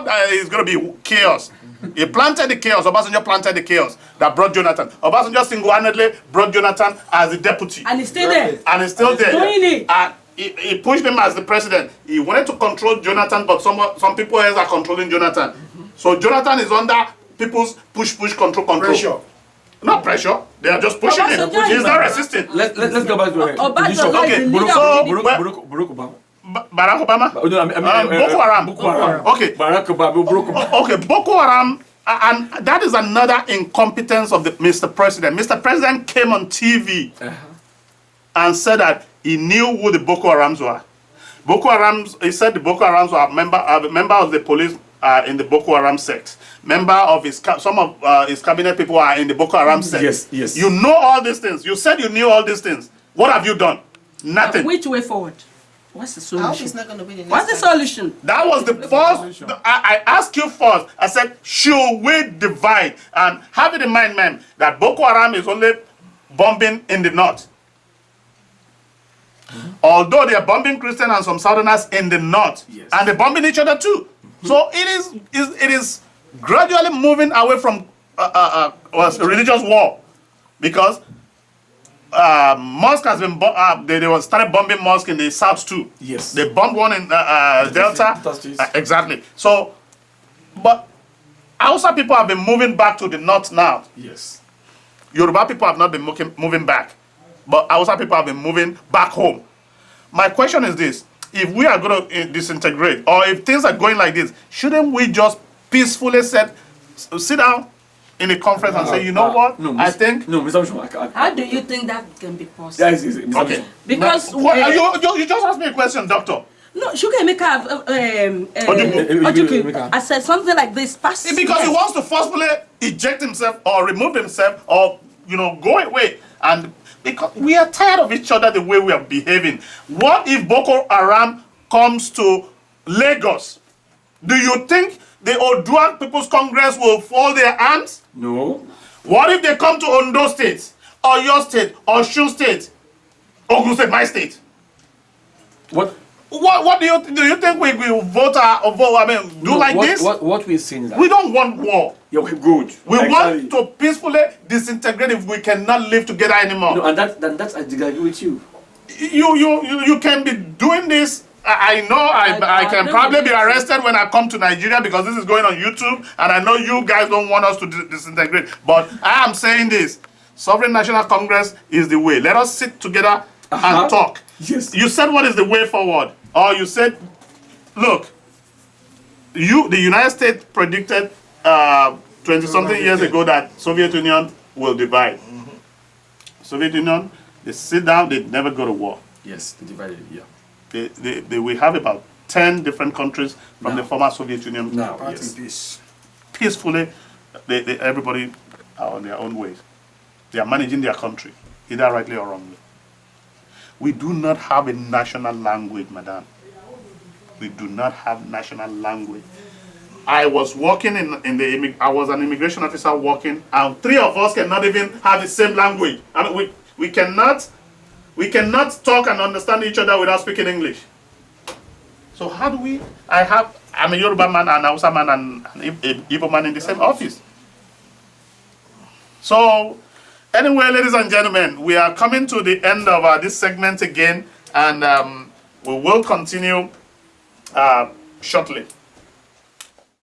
it's going to be chaos. He planted the chaos. Obasanjo planted the chaos that brought Jonathan. Obasanjo single-handedly brought Jonathan as the deputy. And he's still there. And he's still there. Doing it. And he pushed him as the president. He wanted to control Jonathan, but some people else are controlling Jonathan. So Jonathan is under people's push, control. Pressure. Not pressure. They are just pushing him. He's not resisting. Let's go back to Obasanjo Okay, is the leader so- of the Barack Obama. Barack Obama? Boko Haram. Boko Haram. Okay. Barack Obama. Okay, Boko Haram, and that is another incompetence of the Mr. President. Mr. President came on TV and said that he knew who the Boko Harams were. He said the Boko Harams were a member of the police in the Boko Haram sect. Some of his cabinet people are in the Boko Haram sect. Yes. You know all these things. You said you knew all these things. What have you done? Nothing. Which way forward? What's the I hope solution? it's not going to be the next What's the time. solution? That was the first. I asked you first. I said, should we divide? And have it in mind, ma'am, that Boko Haram is only bombing in the north. Although they are bombing Christians and some Southerners in the north, Yes. and they're bombing each other too. So it is gradually moving away from religious war, because mosque has been they started bombing mosque in the south too. Yes. They bombed one in Delta. Exactly. So, but Hausa people have been moving back to the north now. Yes. Yoruba people have not been moving back, but Hausa people have been moving back home. My question is this: if we are going to disintegrate, or if things are going like this, shouldn't we just peacefully sit down in a conference and say, you know what? No, I think. No, Mr. Bishop, How do you think that can be possible? that is Mr. Okay. Bishop. Because You just asked me a question, doctor. no, Chukwuemeka Ojukwu, I said something like this. Because he wants to forcefully eject himself or remove himself or go away, and because we are tired of each other the way we are behaving. What if Boko Haram comes to Lagos? Do you think the Oduan People's Congress will fold their arms? No. What if they come to Ondo State, or your state, or Osun State, Ogun State, my state? What do you think we will vote? Like this? What we're saying is that We don't want war. yeah, okay, good. We Exactly. want to peacefully disintegrate if we cannot live together anymore. No, and that's I agree with you. You can be doing this. I know I can probably be arrested when I come to Nigeria because this is going on YouTube, and I know you guys don't want us to disintegrate. But I am saying this: Sovereign National Congress is the way. Let us sit together and talk. Yes. You said what is the way forward, or you said, look, the United States predicted 20-something years ago that Soviet Union will divide. Soviet Union, they sit down, they never go to war. Yes, they divided. Yeah. They will have about 10 different countries from the former Soviet Union. Now, Part yes. in peace. Peacefully, everybody are on their own ways. They are managing their country, either rightly or wrongly. We do not have a national language, madam. We do not have national language. I was working I was an immigration officer working, and 3 of us cannot even have the same language. I mean, we cannot talk and understand each other without speaking English. So how do we? I'm a Yoruba man, an Hausa man, and an Igbo man in the same office. So anyway, ladies and gentlemen, we are coming to the end of this segment again, and we will continue shortly.